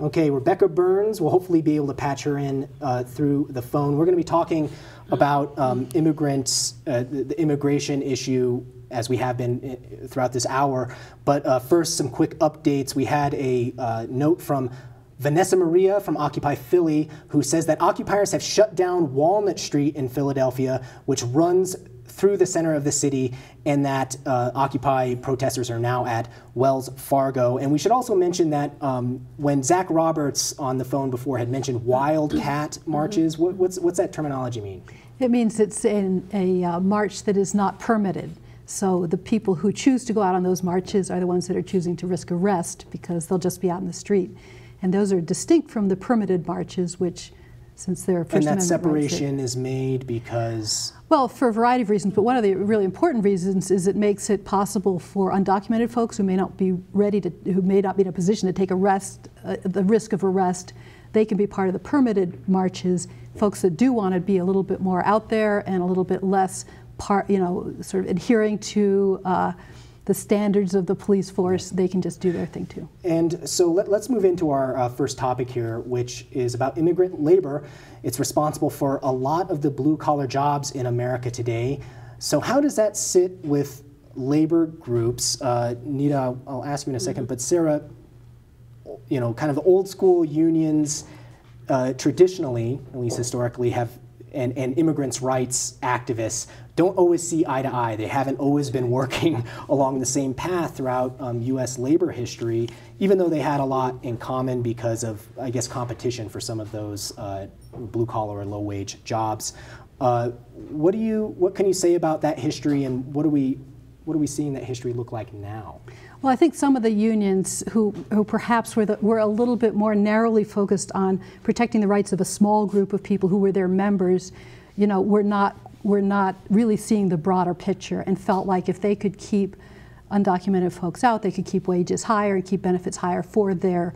Speaker 1: Okay, Rebecca Burns. We'll hopefully be able to patch her in through the phone. We're going to be talking about immigrants, the immigration issue, as we have been throughout this hour. But first, some quick updates. We had a note from Vanessa Maria from Occupy Philly, who says that occupiers have shut down Walnut Street in Philadelphia, which runs through the center of the city, and that Occupy protesters are now at Wells Fargo. And we should also mention that when Zach Roberts on the phone before had mentioned wildcat marches, what's that terminology mean?
Speaker 23: It means it's a march that is not permitted. So the people who choose to go out on those marches are the ones that are choosing to risk arrest because they'll just be out in the street. And those are distinct from the permitted marches, which, since they're First Amendment rights,
Speaker 1: and that separation is made because?
Speaker 23: Well, for a variety of reasons, but one of the really important reasons is it makes it possible for undocumented folks who may not be ready to, who may not be in a position to take the risk of arrest. They can be part of the permitted marches. Folks that do want to be a little bit more out there and a little bit less sort of adhering to the standards of the police force, they can just do their thing too.
Speaker 1: And so let's move into our first topic here, which is about immigrant labor. It's responsible for a lot of the blue-collar jobs in America today. So how does that sit with labor groups. Nita, I'll ask you in a second, but Sarah, you know, kind of the old school unions traditionally, at least historically, have, and immigrants' rights activists don't always see eye to eye. They haven't always been working along the same path throughout U.S. labor history, even though they had a lot in common because of, I guess, competition for some of those blue-collar or low-wage jobs. What can you say about that history, and what are we seeing that history look like now?
Speaker 23: Well, I think some of the unions who perhaps were a little bit more narrowly focused on protecting the rights of a small group of people who were their members, you know, were not really seeing the broader picture, and felt like if they could keep undocumented folks out, they could keep wages higher and keep benefits higher for their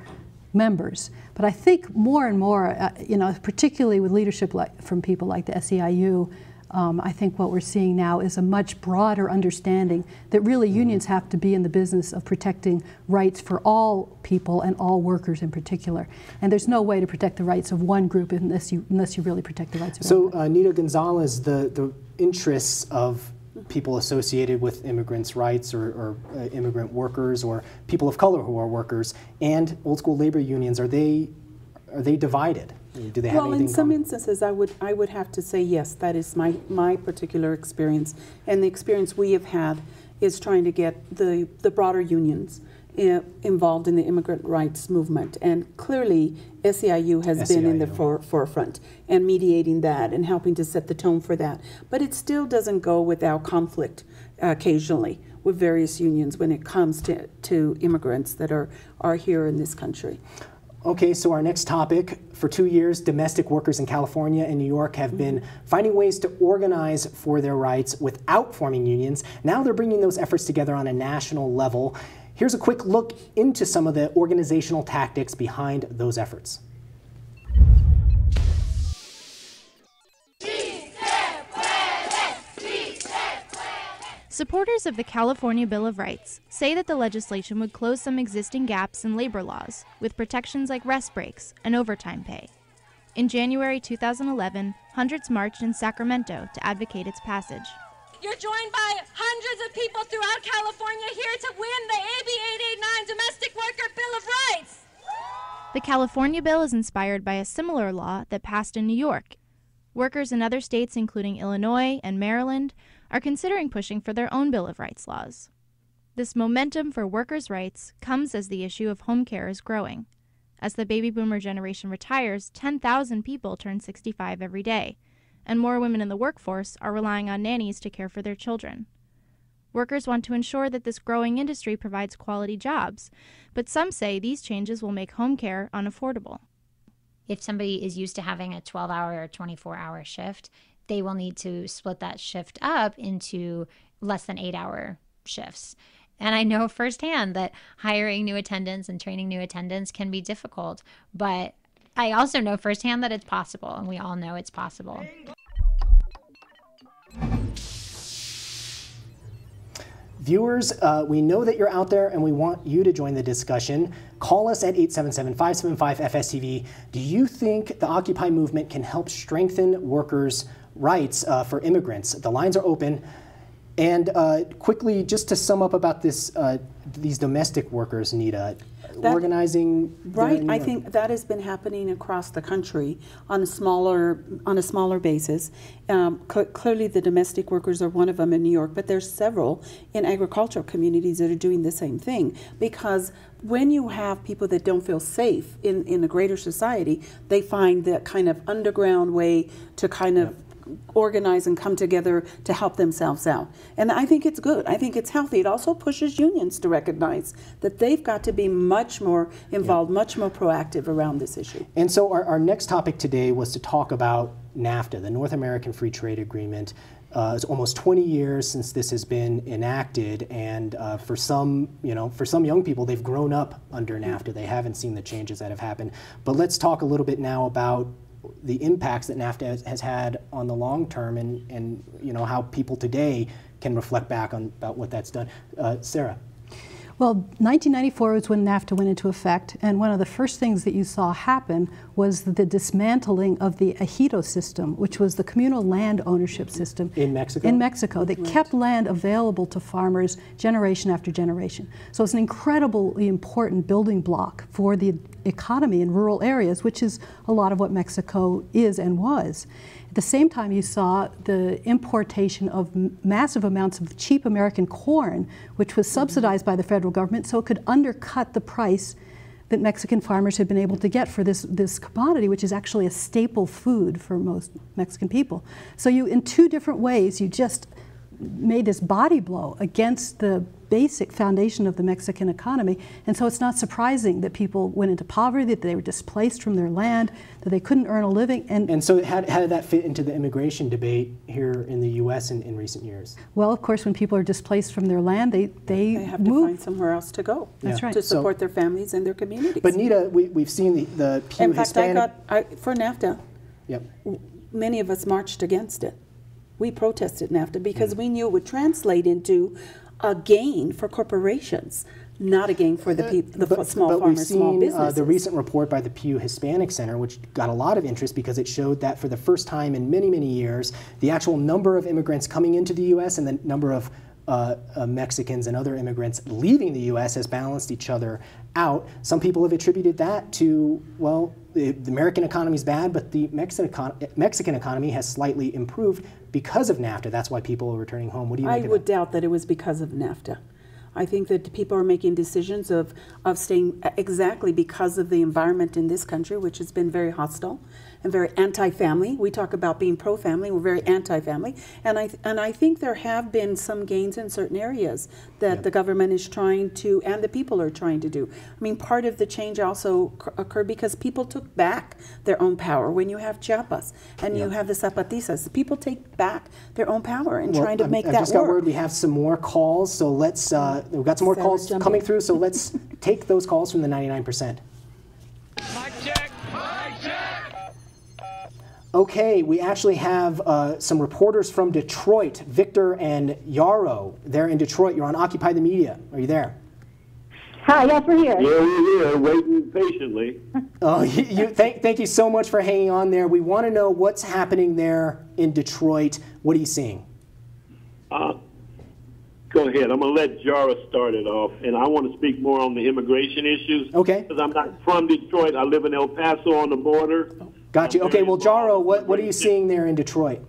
Speaker 23: members. But I think more and more, you know, particularly with leadership from people like the SEIU, I think what we're seeing now is a much broader understanding that really unions have to be in the business of protecting rights for all people and all workers in particular. And there's no way to protect the rights of one group unless you really protect the rights of everyone.
Speaker 1: So, Nita Gonzalez, the interests of people associated with immigrants' rights, or immigrant workers, or people of color who are workers, and old school labor unions, are they divided? Do they have anything in
Speaker 3: some
Speaker 1: common?
Speaker 3: instances, I would have to say yes. That is my particular experience, and the experience we have had is trying to get the broader unions involved in the immigrant rights movement. And clearly, SEIU has been in the forefront and mediating that and helping to set the tone for that. But it still doesn't go without conflict occasionally with various unions when it comes to immigrants that are here in this country.
Speaker 1: Okay, so our next topic. For 2 years, domestic workers in California and New York have been finding ways to organize for their rights without forming unions. Now they're bringing those efforts together on a national level. Here's a quick look into some of the organizational tactics behind those efforts.
Speaker 5: Supporters of the California Bill of Rights say that the legislation would close some existing gaps in labor laws with protections like rest breaks and overtime pay. In January 2011, hundreds marched in Sacramento to advocate its passage.
Speaker 7: You're joined by hundreds of people throughout California here to win the AB 889 Domestic Worker Bill of Rights.
Speaker 5: The California bill is inspired by a similar law that passed in New York. Workers in other states, including Illinois and Maryland, are considering pushing for their own Bill of Rights laws. This momentum for workers' rights comes as the issue of home care is growing. As the baby boomer generation retires, 10,000 people turn 65 every day, and more women in the workforce are relying on nannies to care for their children. Workers want to ensure that this growing industry provides quality jobs, but some say these changes will make home care unaffordable.
Speaker 8: If somebody is used to having a 12-hour or 24-hour shift, they will need to split that shift up into less than 8-hour shifts. And I know firsthand that hiring new attendants and training new attendants can be difficult, but I also know firsthand that it's possible, and we all know it's possible.
Speaker 1: Viewers, we know that you're out there and we want you to join the discussion. Call us at 877-575-FSTV. Do you think the Occupy movement can help strengthen workers' rights for immigrants? The lines are open. And quickly, just to sum up about this, these domestic workers, Nita, organizing.
Speaker 3: Right, I think that has been happening across the country on a smaller basis. Clearly, the domestic workers are one of them in New York, but there's several in agricultural communities that are doing the same thing. Because when you have people that don't feel safe in a greater society, they find that kind of underground way to kind of organize and come together to help themselves out. And I think it's good. I think it's healthy. It also pushes unions to recognize that they've got to be much more involved, much more proactive around this issue.
Speaker 1: And so our next topic today was to talk about NAFTA, the North American Free Trade Agreement. It's almost 20 years since this has been enacted, and for some young people, they've grown up under NAFTA. They haven't seen the changes that have happened. But let's talk a little bit now about the impacts that NAFTA has had on the long term, and how people today can reflect back on about what that's done. Sarah.
Speaker 23: Well, 1994 was when NAFTA went into effect, and one of the first things that you saw happen was the dismantling of the ejido system, which was the communal land ownership system.
Speaker 1: In Mexico?
Speaker 23: In Mexico. That kept land available to farmers generation after generation. So it's an incredibly important building block for the economy in rural areas, which is a lot of what Mexico is and was. At the same time, you saw the importation of massive amounts of cheap American corn, which was subsidized by the federal government, so it could undercut the price that Mexican farmers had been able to get for this commodity, which is actually a staple food for most Mexican people. So you, in two different ways, you just made this body blow against the basic foundation of the Mexican economy. And so it's not surprising that people went into poverty, that they were displaced from their land, that they couldn't earn a living. And
Speaker 1: so how did that fit into the immigration debate here in the U.S. in recent years?
Speaker 23: Well, of course, when people are displaced from their land, they
Speaker 3: have
Speaker 23: move.
Speaker 3: to find somewhere else to go.
Speaker 23: That's right.
Speaker 3: To support their families and their communities.
Speaker 1: But Nita, we've seen the Pew
Speaker 3: in fact,
Speaker 1: Hispanic...
Speaker 3: for NAFTA,
Speaker 1: yep.
Speaker 3: Many of us marched against it. We protested NAFTA because we knew it would translate into a gain for corporations, not a gain for the people, small farmers, small businesses.
Speaker 1: We've seen the recent report by the Pew Hispanic Center, which got a lot of interest because it showed that for the first time in many, many years, the actual number of immigrants coming into the U.S. and the number of Mexicans and other immigrants leaving the U.S. has balanced each other out. Some people have attributed that to, well, the American economy is bad, but the Mexican economy has slightly improved because of NAFTA. That's why people are returning home. What do you think of that?
Speaker 3: I would doubt that it was because of NAFTA. I think that people are making decisions of staying exactly because of the environment in this country, which has been very hostile and very anti-family. We talk about being pro-family, we're very anti-family. And I think there have been some gains in certain areas that the government is trying to, and the people are trying to do. I mean, part of the change also occurred because people took back their own power. When you have Chiapas and you have the Zapatistas, people take back their own power and trying to make that work.
Speaker 1: I just got word we have some more calls, so let's, we've got some more calls coming through, so let's take those calls from the 99%. Okay, we actually have some reporters from Detroit, Victor and Yarrow. They're in Detroit. You're on Occupy the Media. Are you there?
Speaker 4: Hi, yes, we're here.
Speaker 9: Yeah, we're here, waiting patiently.
Speaker 1: Oh, thank you so much for hanging on there. We want to know what's happening there in Detroit. What are you seeing?
Speaker 9: Go ahead. I'm going to let Jara start it off, and I want to speak more on the immigration issues.
Speaker 1: Okay.
Speaker 9: Because I'm not from Detroit. I live in El Paso on the border.
Speaker 1: Got you. Okay, well, Jaro, what are you seeing there in Detroit?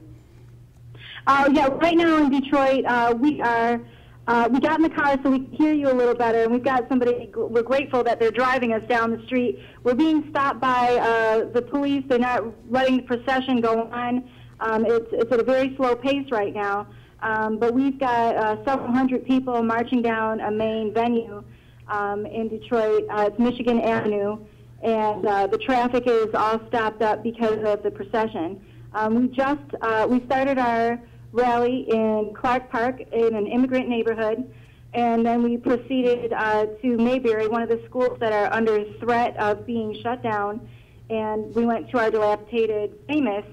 Speaker 4: Yeah, right now in Detroit, we got in the car so we can hear you a little better, and we've got somebody, we're grateful that they're driving us down the street. We're being stopped by the police. They're not letting the procession go on. It's at a very slow pace right now, but we've got several hundred people marching down a main venue in Detroit. It's Michigan Avenue. And the traffic is all stopped up because of the procession. We started our rally in Clark Park in an immigrant neighborhood, and then we proceeded to Mayberry, one of the schools that are under threat of being shut down, and we went to our dilapidated, famous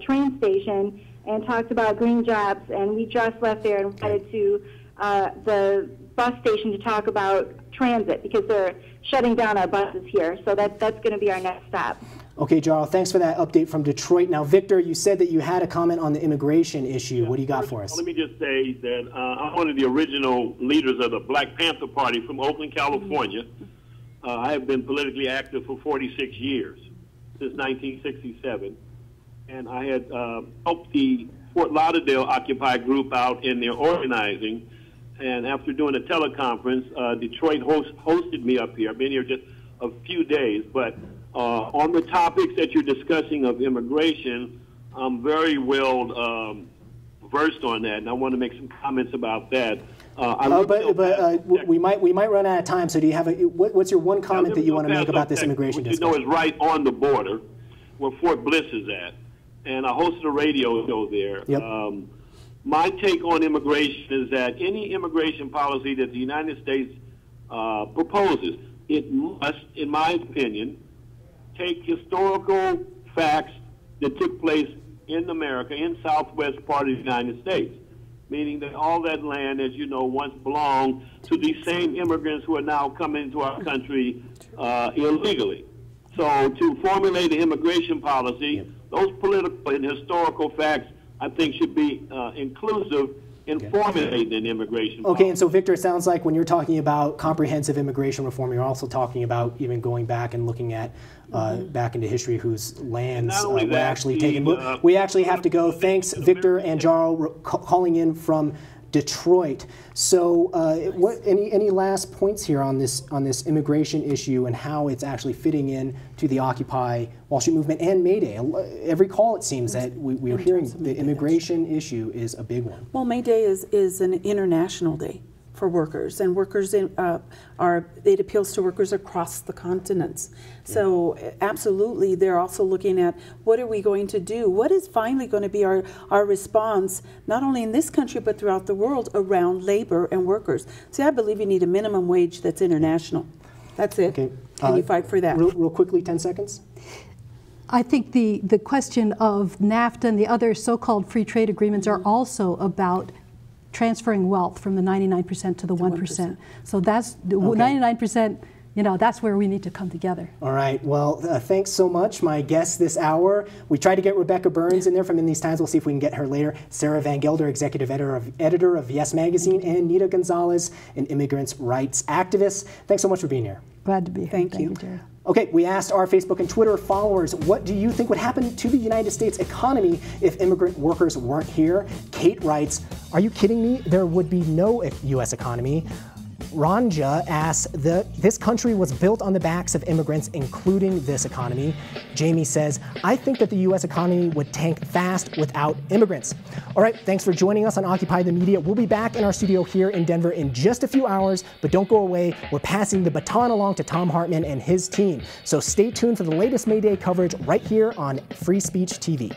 Speaker 4: train station and talked about green jobs, and we just left there and headed to the bus station to talk about transit because they're shutting down our buses here. So that's going to be our next stop.
Speaker 1: Okay, Jarl, thanks for that update from Detroit. Now, Victor, you said that you had a comment on the immigration issue. What do you got for us?
Speaker 9: Let me just say that I'm one of the original leaders of the Black Panther Party from Oakland, California. I have been politically active for 46 years, since 1967. And I had helped the Fort Lauderdale Occupy group out in their organizing. And after doing a teleconference, Detroit hosted me up here. I've been here just a few days, but on the topics that you're discussing of immigration, I'm very well versed on that, and I want to make some comments about that.
Speaker 1: We might run out of time. So do you have what's your one comment that you want to make about this immigration discussion?
Speaker 9: You know, is right on the border, where Fort Bliss is at, and I hosted a radio show there.
Speaker 1: Yep.
Speaker 9: My take on immigration is that any immigration policy that the United States proposes, it must, in my opinion, take historical facts that took place in America, in southwest part of the United States. meaning that all that land, as you know, once belonged to these same immigrants who are now coming into our country illegally. So to formulate an immigration policy, those political and historical facts, I think, should be inclusive in formulating an immigration policy.
Speaker 1: Okay, and so Victor, it sounds like when you're talking about comprehensive immigration reform, you're also talking about even going back and looking at back into history whose lands were actually taken. We actually have to go. Thanks, Victor Anjaro, calling in from Detroit. So, any last points here on this immigration issue and how it's actually fitting in to the Occupy Wall Street movement and May Day? Every call, it seems that we're hearing the immigration issue is a big one.
Speaker 3: Well, May Day is an international day for workers, and workers it appeals to workers across the continents. So absolutely, they're also looking at what are we going to do? What is finally going to be our response, not only in this country but throughout the world, around labor and workers? See, I believe you need a minimum wage that's international. That's it. Okay. And you fight for that.
Speaker 1: Real quickly, 10 seconds.
Speaker 23: I think the question of NAFTA and the other so-called free trade agreements are also about transferring wealth from the 99% to the 1%. So that's 99%, you know, that's where we need to come together.
Speaker 1: All right. Well, thanks so much. My guest this hour, we tried to get Rebecca Burns in there from In These Times. We'll see if we can get her later. Sarah Van Gelder, executive editor of Yes Magazine, and Nita Gonzalez, an immigrants' rights activist. Thanks so much for being here.
Speaker 23: Glad to be here.
Speaker 3: Thank you.
Speaker 23: Jared.
Speaker 1: Okay, we asked our Facebook and Twitter followers, what do you think would happen to the United States economy if immigrant workers weren't here? Kate writes, are you kidding me? There would be no U.S. economy. Ranja asks, this country was built on the backs of immigrants, including this economy. Jamie says, I think that the U.S. economy would tank fast without immigrants. All right, thanks for joining us on Occupy the Media. We'll be back in our studio here in Denver in just a few hours, but don't go away. We're passing the baton along to Tom Hartman and his team. So stay tuned for the latest May Day coverage right here on Free Speech TV.